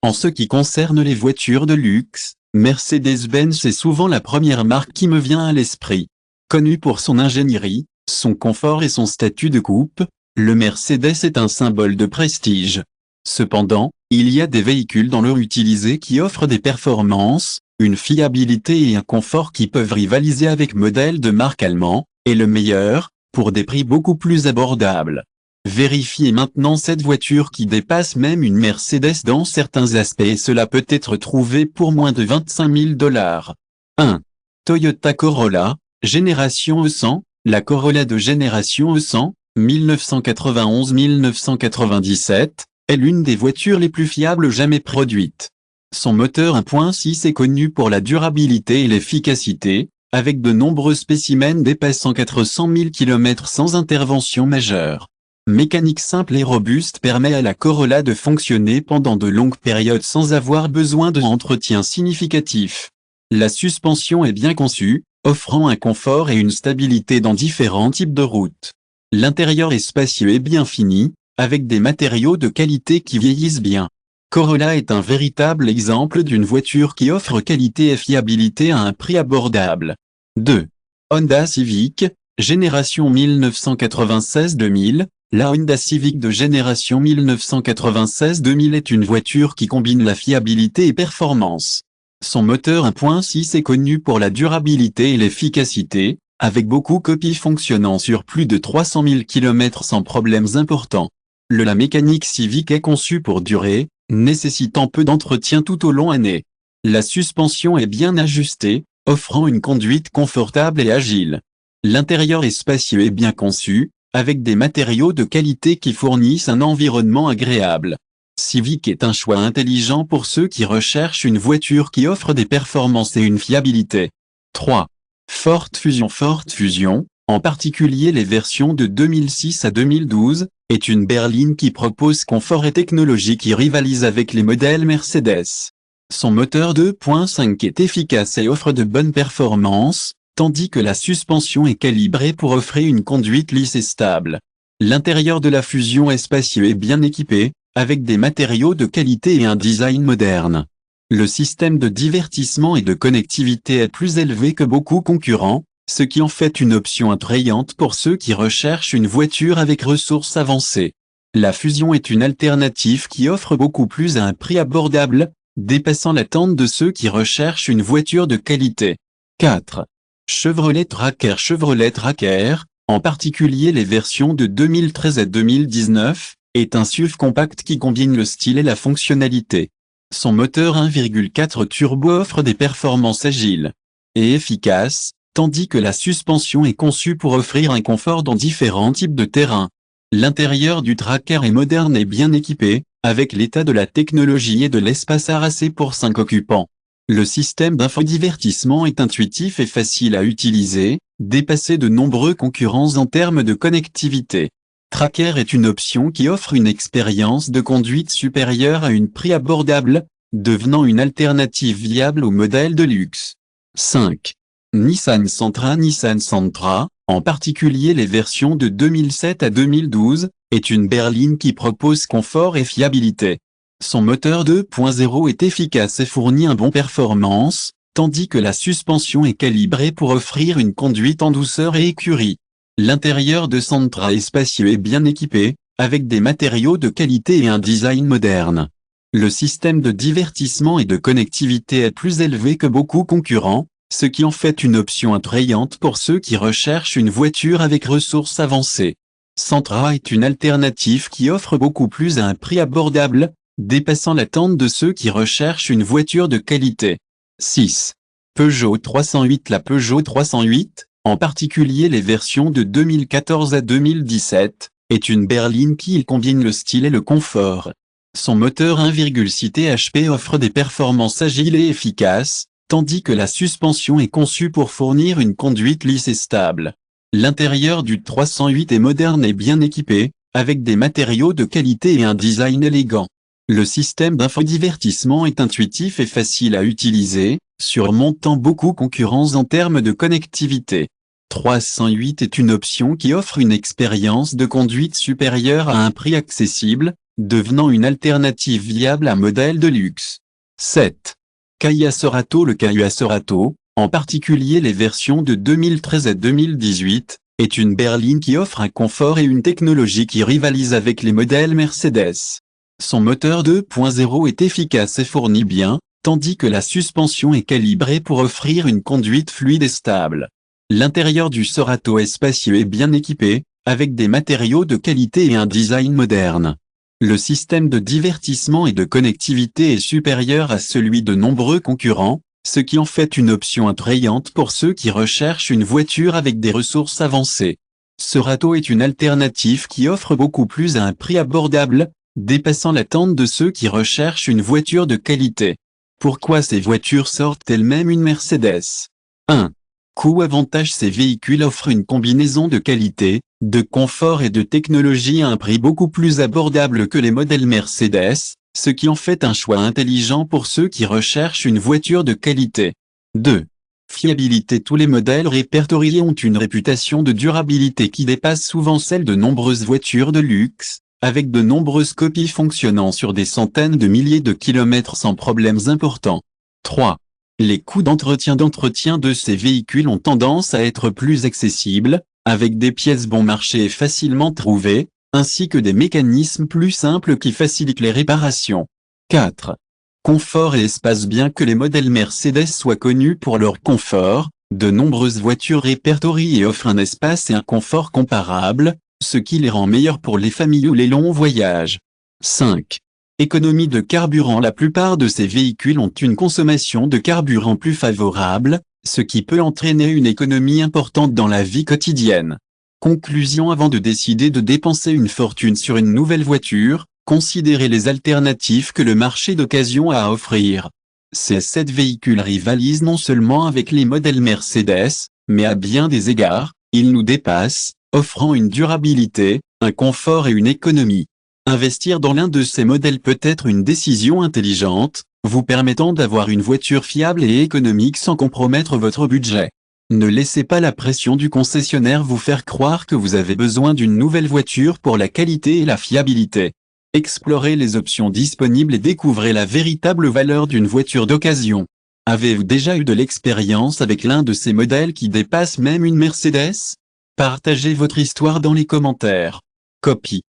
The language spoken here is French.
En ce qui concerne les voitures de luxe, Mercedes-Benz est souvent la première marque qui me vient à l'esprit. Connue pour son ingénierie, son confort et son statut de coupe, le Mercedes est un symbole de prestige. Cependant, il y a des véhicules dans leur utilisé qui offrent des performances, une fiabilité et un confort qui peuvent rivaliser avec modèles de marque allemand, et le meilleur, pour des prix beaucoup plus abordables. Vérifiez maintenant cette voiture qui dépasse même une Mercedes dans certains aspects et cela peut être trouvé pour moins de 25 000 $. 1. Toyota Corolla, génération E100, la Corolla de génération E100, 1991-1997, est l'une des voitures les plus fiables jamais produites. Son moteur 1.6 est connu pour la durabilité et l'efficacité, avec de nombreux spécimens dépassant 400 000 km sans intervention majeure. Mécanique simple et robuste permet à la Corolla de fonctionner pendant de longues périodes sans avoir besoin d'entretien significatif. La suspension est bien conçue, offrant un confort et une stabilité dans différents types de routes. L'intérieur est spacieux et bien fini, avec des matériaux de qualité qui vieillissent bien. Corolla est un véritable exemple d'une voiture qui offre qualité et fiabilité à un prix abordable. 2. Honda Civic, génération 1996-2000. La Honda Civic de génération 1996-2000 est une voiture qui combine la fiabilité et performance. Son moteur 1.6 est connu pour la durabilité et l'efficacité, avec beaucoup de copies fonctionnant sur plus de 300 000 km sans problèmes importants. La mécanique Civic est conçue pour durer, nécessitant peu d'entretien tout au long année. La suspension est bien ajustée, offrant une conduite confortable et agile. L'intérieur est spacieux et bien conçu, avec des matériaux de qualité qui fournissent un environnement agréable. Civic est un choix intelligent pour ceux qui recherchent une voiture qui offre des performances et une fiabilité. 3. Ford Fusion, en particulier les versions de 2006 à 2012, est une berline qui propose confort et technologie qui rivalise avec les modèles Mercedes. Son moteur 2.5 est efficace et offre de bonnes performances, tandis que la suspension est calibrée pour offrir une conduite lisse et stable. L'intérieur de la Fusion est spacieux et bien équipé, avec des matériaux de qualité et un design moderne. Le système de divertissement et de connectivité est plus élevé que beaucoup concurrents, ce qui en fait une option attrayante pour ceux qui recherchent une voiture avec ressources avancées. La Fusion est une alternative qui offre beaucoup plus à un prix abordable, dépassant l'attente de ceux qui recherchent une voiture de qualité. 4. Chevrolet Tracker, en particulier les versions de 2013 à 2019, est un SUV compact qui combine le style et la fonctionnalité. Son moteur 1.4 turbo offre des performances agiles et efficaces, tandis que la suspension est conçue pour offrir un confort dans différents types de terrains. L'intérieur du Tracker est moderne et bien équipé, avec l'état de la technologie et de l'espace assez pour 5 occupants. Le système d'infodivertissement est intuitif et facile à utiliser, dépassé de nombreux concurrents en termes de connectivité. Tracker est une option qui offre une expérience de conduite supérieure à un prix abordable, devenant une alternative viable aux modèles de luxe. 5. Nissan Sentra, en particulier les versions de 2007 à 2012, est une berline qui propose confort et fiabilité. Son moteur 2.0 est efficace et fournit un bon performance, tandis que la suspension est calibrée pour offrir une conduite en douceur et écurie. L'intérieur de Sentra est spacieux et bien équipé, avec des matériaux de qualité et un design moderne. Le système de divertissement et de connectivité est plus élevé que beaucoup concurrents, ce qui en fait une option attrayante pour ceux qui recherchent une voiture avec ressources avancées. Sentra est une alternative qui offre beaucoup plus à un prix abordable, dépassant l'attente de ceux qui recherchent une voiture de qualité. 6. Peugeot 308. La Peugeot 308, en particulier les versions de 2014 à 2017, est une berline qui combine le style et le confort. Son moteur 1.6 THP offre des performances agiles et efficaces, tandis que la suspension est conçue pour fournir une conduite lisse et stable. L'intérieur du 308 est moderne et bien équipé, avec des matériaux de qualité et un design élégant. Le système d'infodivertissement est intuitif et facile à utiliser, surmontant beaucoup concurrents en termes de connectivité. 308 est une option qui offre une expérience de conduite supérieure à un prix accessible, devenant une alternative viable à un modèle de luxe. 7. Kia Cerato. Le Kia Cerato, en particulier les versions de 2013 à 2018, est une berline qui offre un confort et une technologie qui rivalisent avec les modèles Mercedes. Son moteur 2.0 est efficace et fournit bien, tandis que la suspension est calibrée pour offrir une conduite fluide et stable. L'intérieur du Cerato est spacieux et bien équipé, avec des matériaux de qualité et un design moderne. Le système de divertissement et de connectivité est supérieur à celui de nombreux concurrents, ce qui en fait une option attrayante pour ceux qui recherchent une voiture avec des ressources avancées. Cerato est une alternative qui offre beaucoup plus à un prix abordable, dépassant l'attente de ceux qui recherchent une voiture de qualité. Pourquoi ces voitures sortent-elles même une Mercedes? 1. Coût-avantage. Ces véhicules offrent une combinaison de qualité, de confort et de technologie à un prix beaucoup plus abordable que les modèles Mercedes, ce qui en fait un choix intelligent pour ceux qui recherchent une voiture de qualité. 2. Fiabilité. Tous les modèles répertoriés ont une réputation de durabilité qui dépasse souvent celle de nombreuses voitures de luxe, avec de nombreuses copies fonctionnant sur des centaines de milliers de kilomètres sans problèmes importants. 3. Les coûts d'entretien de ces véhicules ont tendance à être plus accessibles, avec des pièces bon marché et facilement trouvées, ainsi que des mécanismes plus simples qui facilitent les réparations. 4. Confort et espace. Bien que les modèles Mercedes soient connus pour leur confort, de nombreuses voitures répertoriées offrent un espace et un confort comparables, ce qui les rend meilleurs pour les familles ou les longs voyages. 5. Économie de carburant. La plupart de ces véhicules ont une consommation de carburant plus favorable, ce qui peut entraîner une économie importante dans la vie quotidienne. Conclusion. Avant de décider de dépenser une fortune sur une nouvelle voiture, considérez les alternatives que le marché d'occasion a à offrir. Ces 7 véhicules rivalisent non seulement avec les modèles Mercedes, mais à bien des égards, ils nous dépassent, offrant une durabilité, un confort et une économie. Investir dans l'un de ces modèles peut être une décision intelligente, vous permettant d'avoir une voiture fiable et économique sans compromettre votre budget. Ne laissez pas la pression du concessionnaire vous faire croire que vous avez besoin d'une nouvelle voiture pour la qualité et la fiabilité. Explorez les options disponibles et découvrez la véritable valeur d'une voiture d'occasion. Avez-vous déjà eu de l'expérience avec l'un de ces modèles qui dépasse même une Mercedes? Partagez votre histoire dans les commentaires. Copie.